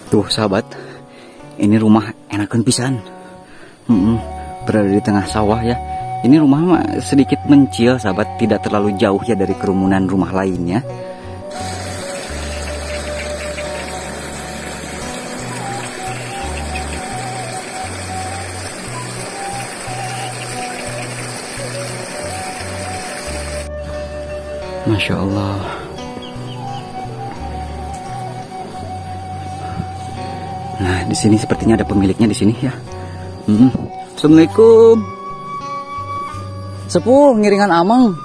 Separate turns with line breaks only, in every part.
Tuh sahabat, ini rumah enakan pisan. Berada di tengah sawah ya. Ini rumah mah sedikit mencil sahabat, tidak terlalu jauh ya dari kerumunan rumah lainnya. Masya Allah. Nah, di sini sepertinya ada pemiliknya di sini ya. Assalamualaikum. Sepuh ngiringan amang.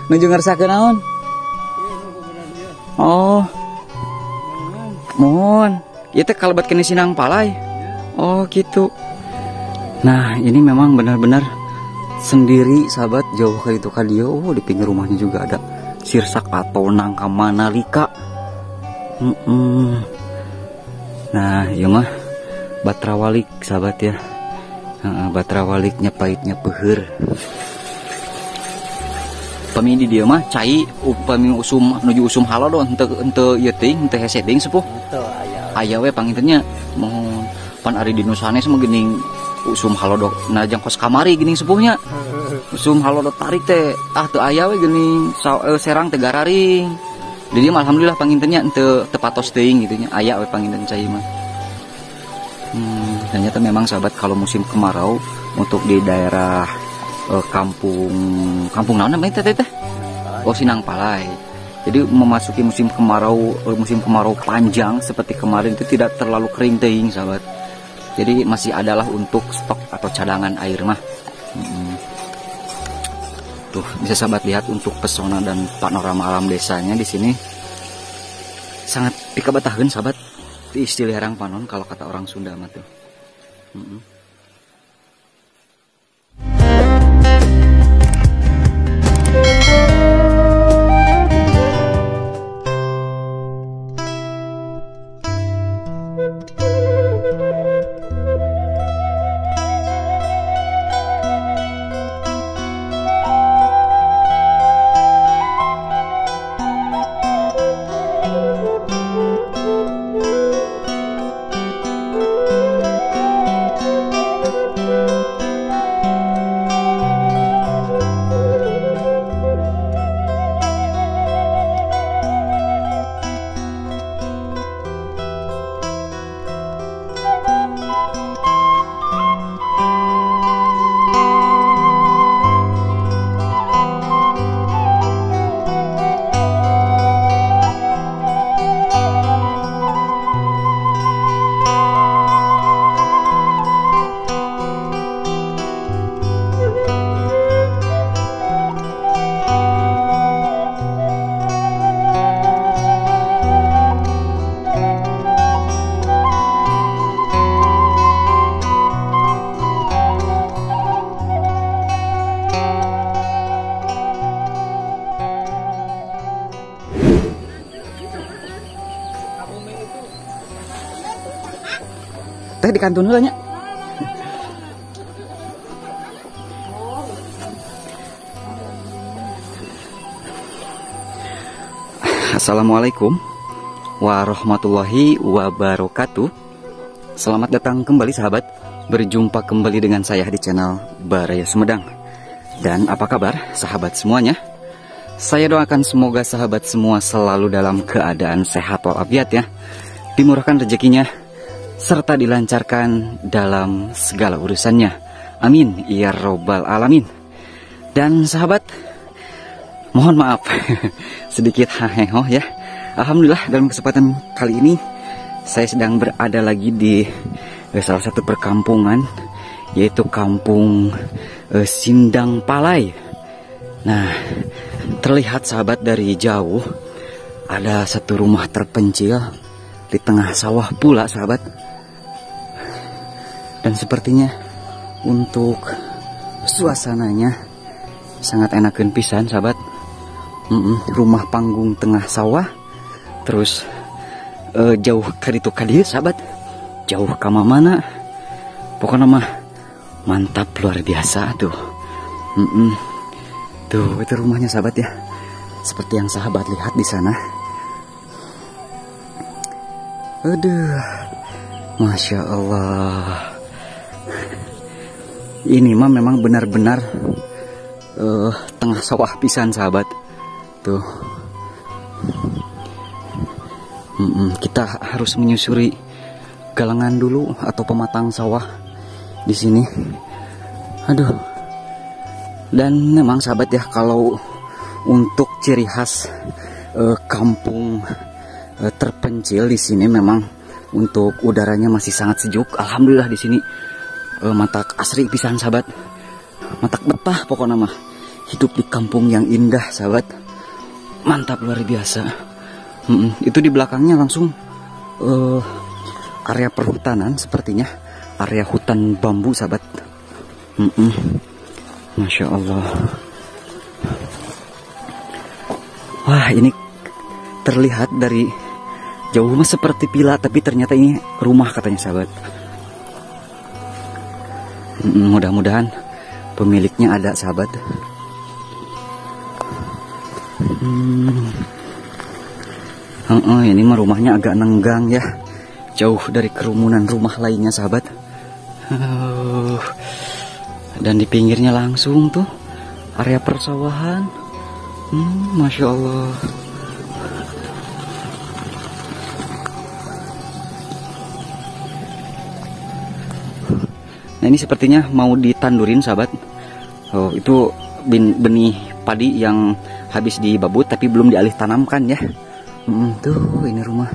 Nuju ngersakeun naon? Oh. Mohon. Ieu teh kalebat kene Sinang Palay. Oh, gitu. Nah, ini memang benar-benar sendiri sahabat, jauh ke itu dia. Oh, di pinggir rumahnya juga ada sirsak atau nangka manalika. Nah, ya mah batrawalik sahabat ya. Batrawaliknya pahitnya peuheur. Pami di dia mah cai upami usum nuju usum halodo henteu ieu teuing henteu hese teuing sepuh. Henteu aya we pangintennya mohon pan ari di nusanes mah geuning usum halodo najang kos kamari geuning sepuhnya. Usum halodo tarik teh teu aya we geuning serang teh gararing. Di dieu alhamdulillah pangintennya henteu tepatos teuing gitu nya aya we panginten cai mah. Ternyata memang sahabat kalau musim kemarau untuk di daerah kampung naon namanya teh? Oh, Sinang Palay. Jadi memasuki musim kemarau panjang seperti kemarin itu tidak terlalu kering teuing sahabat. Jadi masih adalah untuk stok atau cadangan air mah. Tuh bisa sahabat lihat untuk pesona dan panorama alam desanya di sini sangat pikabataheun sahabat. Istilah harang panon kalau kata orang Sunda mah tuh. Teh di kantun heula nya. Assalamualaikum warahmatullahi wabarakatuh. Selamat datang kembali sahabat. Berjumpa kembali dengan saya di channel Baraya Sumedang. Dan apa kabar sahabat semuanya? Saya doakan semoga sahabat semua selalu dalam keadaan sehat walafiat ya. Dimurahkan rezekinya serta dilancarkan dalam segala urusannya. Amin ya robbal alamin. Dan sahabat, mohon maaf sedikit haheho ya. Alhamdulillah dalam kesempatan kali ini saya sedang berada lagi di salah satu perkampungan, yaitu kampung Sindang Palay. Nah, terlihat sahabat dari jauh ada satu rumah terpencil di tengah sawah pula sahabat. Dan sepertinya untuk suasananya sangat enakeun pisan sahabat. Rumah panggung tengah sawah. Terus jauh kaditu kadieu sahabat. Jauh ka mana? Pokoknya mah mantap luar biasa tuh. Tuh itu rumahnya sahabat ya. Seperti yang sahabat lihat di sana. Aduh, Masya Allah. Ini mah memang benar-benar tengah sawah pisan sahabat. Tuh. Kita harus menyusuri galangan dulu atau pematang sawah di sini. Aduh. Dan memang sahabat ya, kalau untuk ciri khas kampung terpencil di sini memang untuk udaranya masih sangat sejuk. Alhamdulillah di sini matak asri pisan sahabat. Matak betah pokoknya mah. Hidup di kampung yang indah sahabat. Mantap luar biasa. Itu di belakangnya langsung area perhutanan sepertinya, area hutan bambu sahabat. Masya Allah. Wah, ini terlihat dari jauh mah seperti villa, tapi ternyata ini rumah katanya sahabat. Mudah-mudahan pemiliknya ada sahabat. Ini mah rumahnya agak nenggang ya, jauh dari kerumunan rumah lainnya sahabat. Dan di pinggirnya langsung tuh area persawahan. Masya Allah. Nah ini sepertinya mau ditandurin sahabat. Oh itu benih padi yang habis dibabut tapi belum dialih tanamkan ya. Tuh ini rumah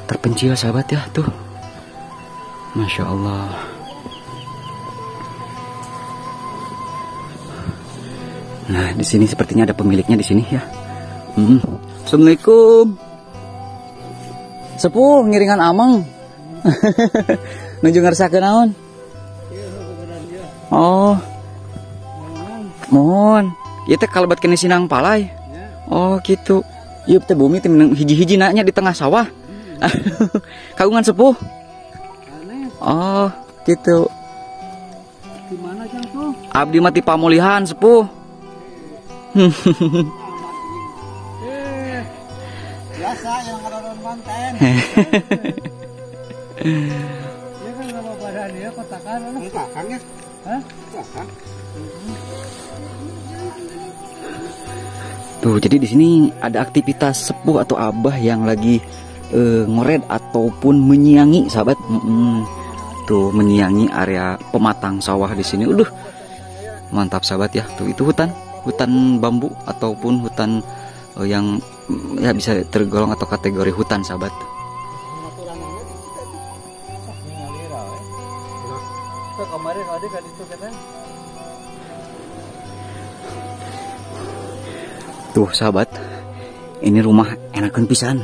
terpencil sahabat ya tuh. Masya Allah. Nah di sini sepertinya ada pemiliknya di sini ya. Assalamualaikum. Sepuh ngiringan amang. Nuju ngersakeun naon? Oh. Mohon. Ieu teh kalebat kene sinang palai. Oh gitu. Ieu teh bumi teh hiji-hiji nanya di tengah sawah. Kagungan sepuh. Oh, gitu.
Gimana Jang tuh?
Abdi mati pamulihan sepuh.
Biasa yang ngeron konten. Dia kan nama badan dia kotakan. Kotakan ya? Hah? Kotakan.
Tuh, jadi di sini ada aktivitas sepuh atau abah yang lagi ngored ataupun menyiangi, sahabat. Tuh, menyiangi area pematang sawah di sini. Mantap, sahabat ya. Tuh, itu hutan bambu ataupun hutan yang ya bisa tergolong atau kategori hutan, sahabat.
Kemarin ada kan itu kan?
Tuh sahabat, ini rumah enakan pisan.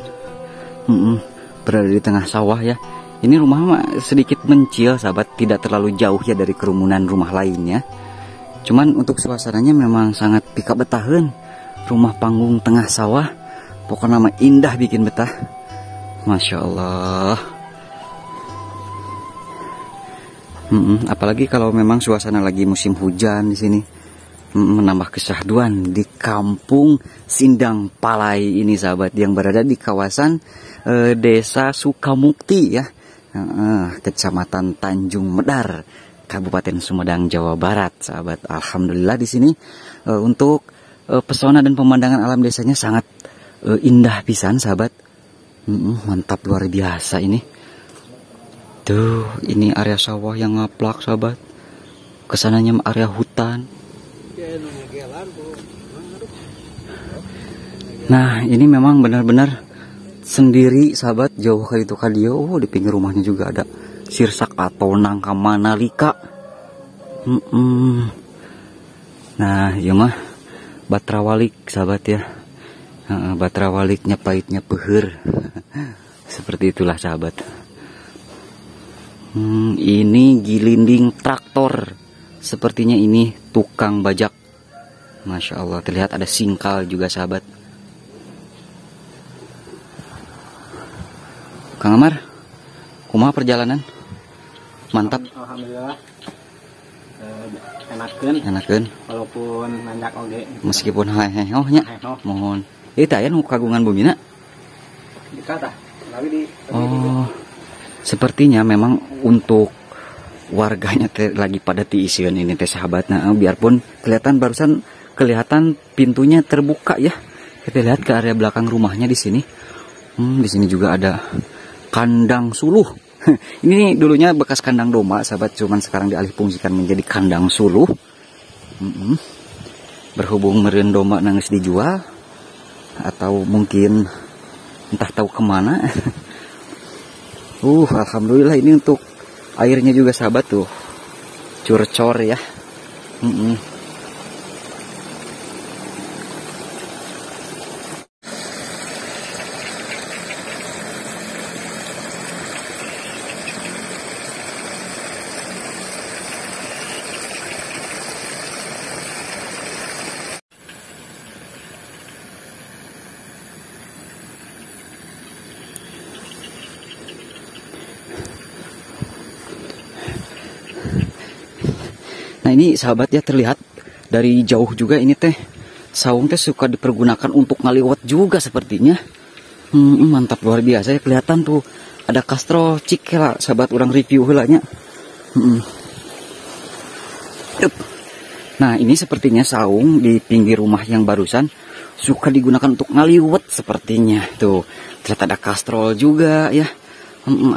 Berada di tengah sawah ya. Ini rumah mah sedikit mencil sahabat, tidak terlalu jauh ya dari kerumunan rumah lainnya. Cuman untuk suasananya memang sangat pika betaheun. Rumah panggung tengah sawah, pokoknya mah indah bikin betah. Masya Allah. Apalagi kalau memang suasana lagi musim hujan di sini. Menambah kesyahduan di kampung Sindang Palai ini sahabat, yang berada di kawasan desa Sukamukti ya, kecamatan Tanjung Medar, Kabupaten Sumedang, Jawa Barat sahabat. Alhamdulillah di sini untuk pesona dan pemandangan alam desanya sangat indah pisan sahabat. Mantap luar biasa ini. Tuh ini area sawah yang ngaplak sahabat, kesananya area hutan. Nah ini memang benar-benar sendiri sahabat, jauh kali itu kadio. Di pinggir rumahnya juga ada sirsak atau nangka manalika. Nah ya mah batrawalik sahabat ya. Batrawaliknya pahitnya peheur. Seperti itulah sahabat. Ini gilinding traktor. Sepertinya ini tukang bajak. Masya Allah, terlihat ada singkal juga sahabat. Kang Amar, kumaha perjalanan? Mantap.
Alhamdulillah.
Enakeun.
Walaupun nanjak oge.
Meskipun heheohnya. Mohon. Itu aya nu kagungan bumina?
Dikata. Tapi di
Oh. Sepertinya memang untuk warganya lagi pada tiisian ini teh sahabat. Nah, biarpun kelihatan pintunya terbuka ya. Kita lihat ke area belakang rumahnya di sini. Di sini juga ada kandang suluh. Ini dulunya bekas kandang domba sahabat, cuman sekarang dialih fungsikan menjadi kandang suluh. Berhubung meureun domba nangis dijual atau mungkin entah tahu kemana. Alhamdulillah ini untuk airnya juga sahabat tuh, curcor ya. Nah ini sahabat ya, terlihat dari jauh juga ini teh saung teh suka dipergunakan untuk ngaliwat juga sepertinya. Mantap luar biasa ya, kelihatan tuh ada kastro cik lah sahabat, orang review helanya. Nah ini sepertinya saung di pinggir rumah yang barusan suka digunakan untuk ngaliwat sepertinya. Tuh terlihat ada kastrol juga ya.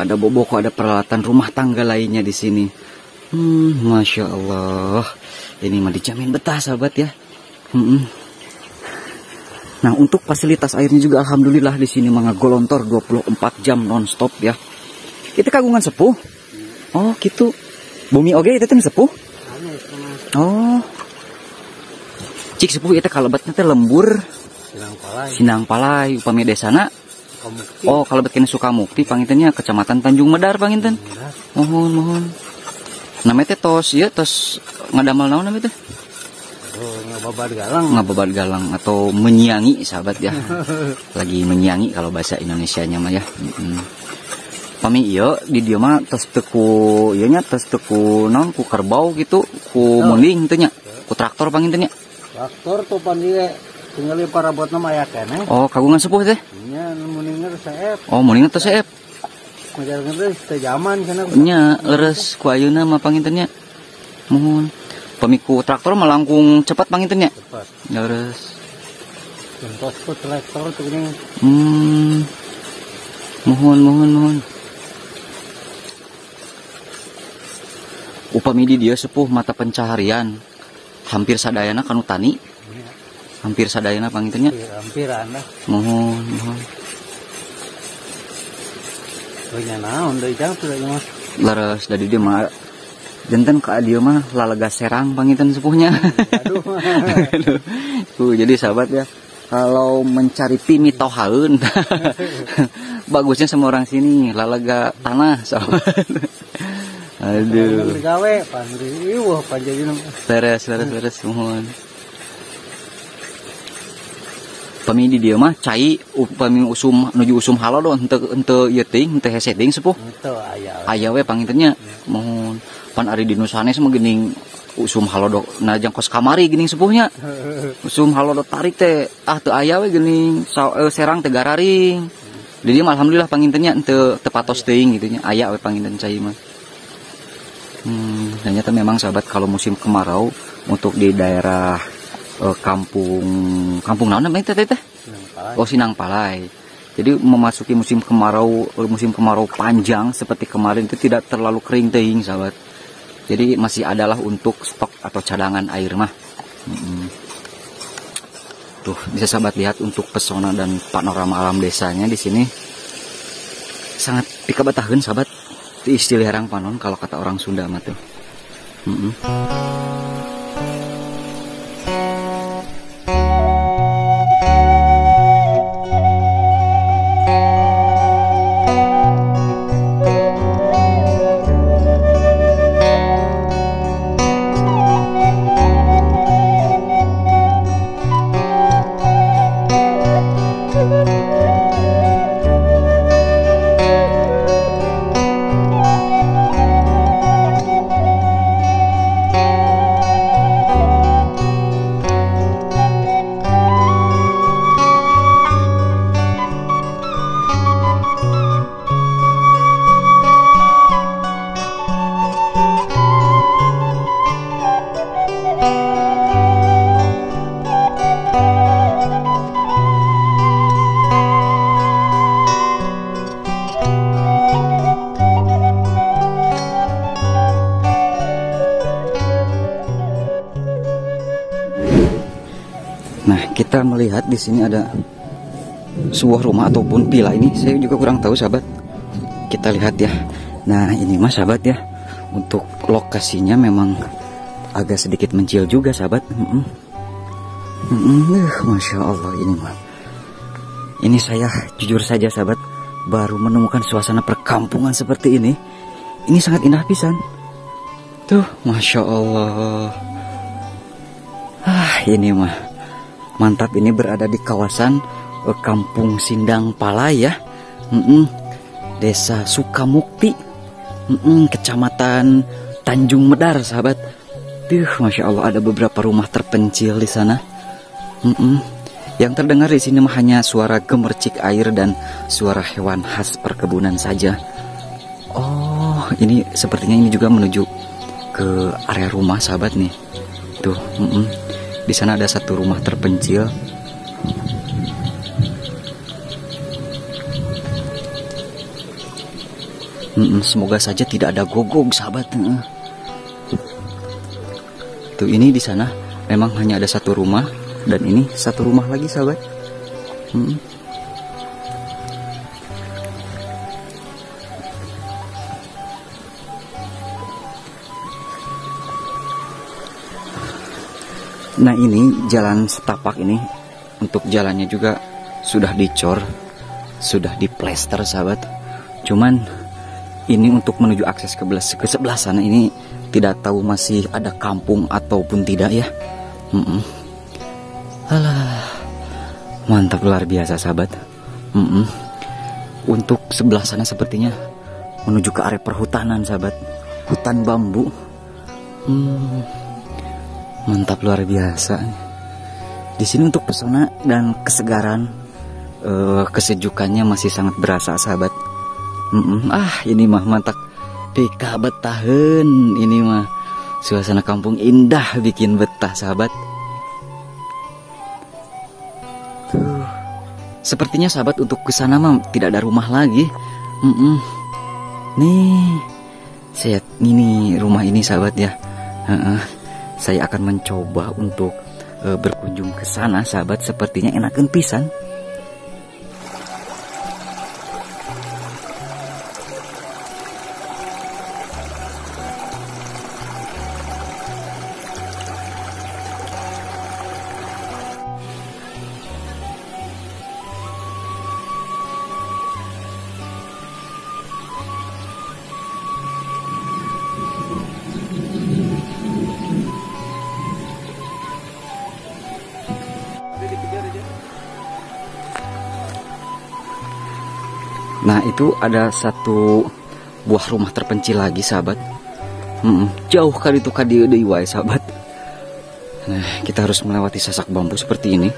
Ada boboko, ada peralatan rumah tangga lainnya di sini. Masya Allah, ini mah dijamin betah sahabat ya. Nah untuk fasilitas airnya juga alhamdulillah di sini mah golontor 24 jam nonstop ya. Itu kagungan sepuh. Oh gitu. Bumi oge itu teh sepuh. Oh. Cik sepuh itu kalebatnya teh lembur. Sinang Palai upami desana. Oh kalebet kene Sukamukti pangintennya Kecamatan Tanjung Medar panginten. Mohon. Namanya teh tos ya, tos ngadamal naon namanya teh? Ngababat galang atau menyiangi sahabat ya. Lagi menyiangi kalau bahasa Indonesianya mah ya. Pami iya di dieu mah tos teku ieu nya, tos teku naon ku kerbau gitu, ku munding teh nya. Ku traktor panginten nya.
Traktor tuh pan dia tinggal para buat nama aya keneh.
Oh kagungan sepuh teh?
Nya mundingna saep.
Oh mundingna teh saep.
Ngajar-ngajar teh zaman kana.
Nya leres ku ayeuna mah panginten nya. Mohon. Pemiku traktor mah langkung cepat panginten nya.
Cepat.
Leres.
Contoh ku traktor tuh gini.
Mohon. Upami di dia sepuh mata pencaharian hampir sadayana kanu tani. Hampir sadayana panginten nya.
Hampiran lah.
Mohon.
Punya naon deui jang teh mah.
Leres dari dia mah janten ka dia mah Lalega Serang panginten sepuhnya. Aduh. Jadi sahabat ya, kalau mencari pimi tohaeun bagusnya sama orang sini Lalega Tanah sahabat. Aduh.
Gawe pandri wah panjangna.
Leres mohon. Pami di dia mah cai upami usum nuju usum halo henteu ieu teuing henteu hese teuing sepuh.
Henteu
aya we pangintennya. Mohon pan ari di nusanes mah geuning usum halo do najang kos kamari geuning sepuhnya. Usum halo do tarik teh teu aya we geuning serang teh gararing. Di dieu mah alhamdulillah pangintennya henteu tepatos teuing gitu nya. Aya we panginten cai mah. Ternyata memang sahabat kalau musim kemarau untuk di daerah kampung naon namanya teh? Oh Sinang Palai. Jadi memasuki musim kemarau panjang seperti kemarin itu tidak terlalu kering teuing sahabat. Jadi masih adalah untuk stok atau cadangan air mah. Tuh bisa sahabat lihat untuk pesona dan panorama alam desanya di sini sangat pikabataheun sahabat. Itu istilah harang panon kalau kata orang Sunda mah tuh. kita melihat di sini ada sebuah rumah ataupun villa. Ini saya juga kurang tahu sahabat. Kita lihat ya. Nah ini mas sahabat ya, untuk lokasinya memang agak sedikit mencil juga sahabat. Masya Allah ini mah. Ini saya jujur saja sahabat, baru menemukan suasana perkampungan seperti ini. Ini sangat indah pisan. Tuh, Masya Allah. Ini mah mantap. Ini berada di kawasan Kampung Sindang Palai ya. Desa Sukamukti, Kecamatan Tanjung Medar sahabat. Tuh, Masya Allah, ada beberapa rumah terpencil di sana. Yang terdengar di sini mah hanya suara gemercik air dan suara hewan khas perkebunan saja. Oh, ini sepertinya ini juga menuju ke area rumah sahabat nih. Tuh, di sana ada satu rumah terpencil. Semoga saja tidak ada gogok sahabat. Tuh, ini di sana memang hanya ada satu rumah. Dan ini satu rumah lagi sahabat. Nah ini jalan setapak ini. Untuk jalannya juga sudah dicor, sudah diplester sahabat. Cuman ini untuk menuju akses ke sebelah sana ini tidak tahu masih ada kampung ataupun tidak ya. Alah, mantap luar biasa sahabat. Untuk sebelah sana sepertinya menuju ke area perhutanan sahabat, hutan bambu. Mantap luar biasa. Di sini untuk pesona dan kesegaran, kesejukannya masih sangat berasa sahabat. Ini mah mantap. Pika betahen, ini mah suasana kampung indah bikin betah sahabat. Sepertinya sahabat untuk ke sana mah tidak ada rumah lagi. Nih, saya ini rumah ini sahabat ya. Saya akan mencoba untuk berkunjung ke sana sahabat. Sepertinya enakan pisan. Nah itu ada satu buah rumah terpencil lagi sahabat. Jauh kali itu kadi wae sahabat. Nah kita harus melewati sasak bambu seperti ini.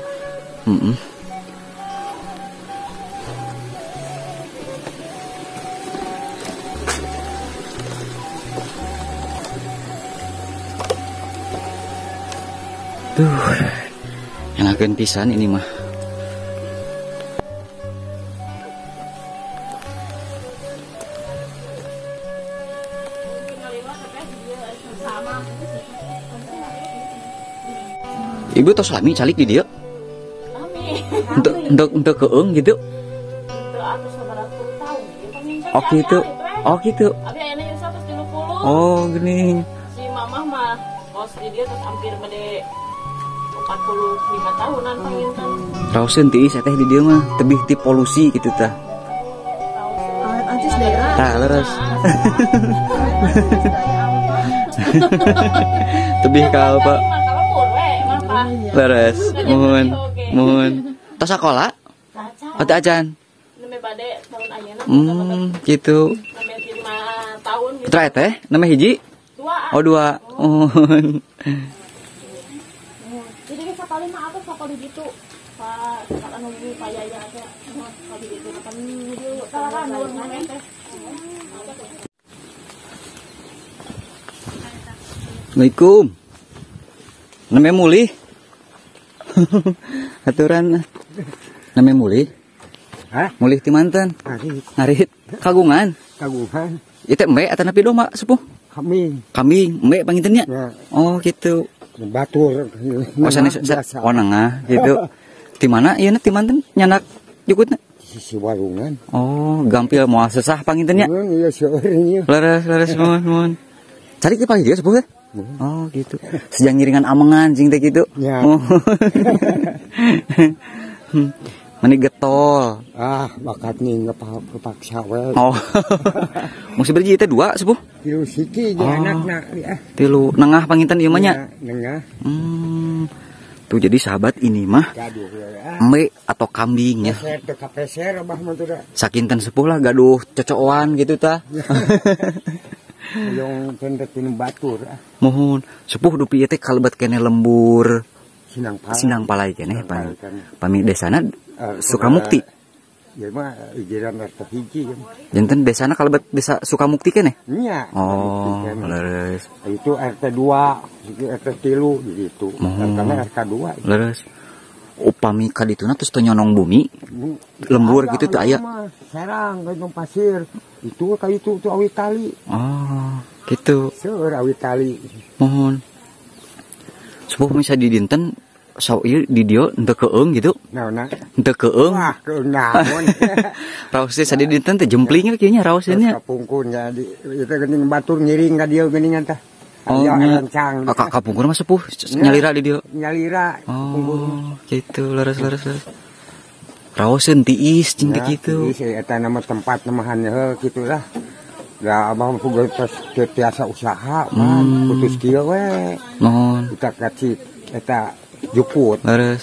Tuh, enakan pisan ini mah. Ibu tos lami calik di dia. Untuk keung gitu. Oh gitu. Oh gitu. Oh gini.
Si mamah mah kos di dia terus hampir bade 45 tahunan panginten.
Rauseun teh saya teh di dia mah tebih ti polusi gitu tah.
Ancis daerah.
Tah leres. Tebih ka apa? Leres. Mohon. Tos sekolah? Atau acan?
Neme bade tahun ayeuna.
Gitu.
Neme 5 tahun gitu.
Putra teh nama hiji?
2.
Oh 2.
Jadi sakali mah apa sakali gitu. Pak sakala nunggu payaya aja. Sakali gitu kan video salaran nuhun teh.
Assalamualaikum. Namanya Muli. Aturan. Namanya Muli.
Hah?
Muli ti manten. Ngarit. Kagungan.
Kagungan.
Itu embe atau napi domba sepuh?
Kambing.
Kambing, embe pangintennya.
Ya.
Oh gitu.
Batur.
Oh sana nengah gitu. Di mana ieu ti manten nyanak jukutna?
Sisi warungan.
Oh, gampil moal sesah pangintennya.
Iya seueurnya.
Leres mohon. Cari ke pagi dia sepuh ya? Oh gitu. Sejang ngiringan amengan cing teh gitu.
Ya.
Oh. Mani getol.
Bakat nih ngepaksa we.
Oh. Mesti berji teh 2 sepuh.
Tilu siki di anakna ya.
Tilu nengah panginten ieu mah nya.
Nengah.
Tuh jadi sahabat ini mah
Gaduh ya.
embe atau kambing ya.
Saya teu kapeser abah mah teh da.
Sakinten sepuh lah gaduh cocokan gitu tah.
Yang pendek ini batur.
Mohon sepuh dupi ieu teh kalebet kene lembur.
Sinang
Palai kene pami desana Sukamukti.
Ya mah ijiran RT hiji.
Janten desana kalebet desa Sukamukti kene.
Nya.
Oh, leres.
Itu RT 2, itu RT 3 gitu. Karena RT 2.
Leres. Upami kadituna terus teu nyonong bumi. Lembur gitu tuh aya.
Serang gantung pasir. Itu kayak itu awi tali.
Oh, gitu.
Seur awi tali.
Mohon. Sepuh bisa di dinten saw ieu di dieu henteu keung gitu.
Naonna?
Henteu keung.
Wah, keung naon.
Raos teh sadi dinten teh jempling kieu nya raos nya.
Kapungkurnya di itu geuning batur ngiring ka dieu geuningan teh.
Oh,
lancang.
Kapungkur mah sepuh nyalira di dieu.
Nyalira.
Oh, gitu leres. Raoseun tiis cing teh kitu.
Tiis eta nama tempat nemahan heuh kitu lah. Da abah puguh tiasa usaha putus kieu we.
Mohon.
Kita kasih eta juput.
Leres.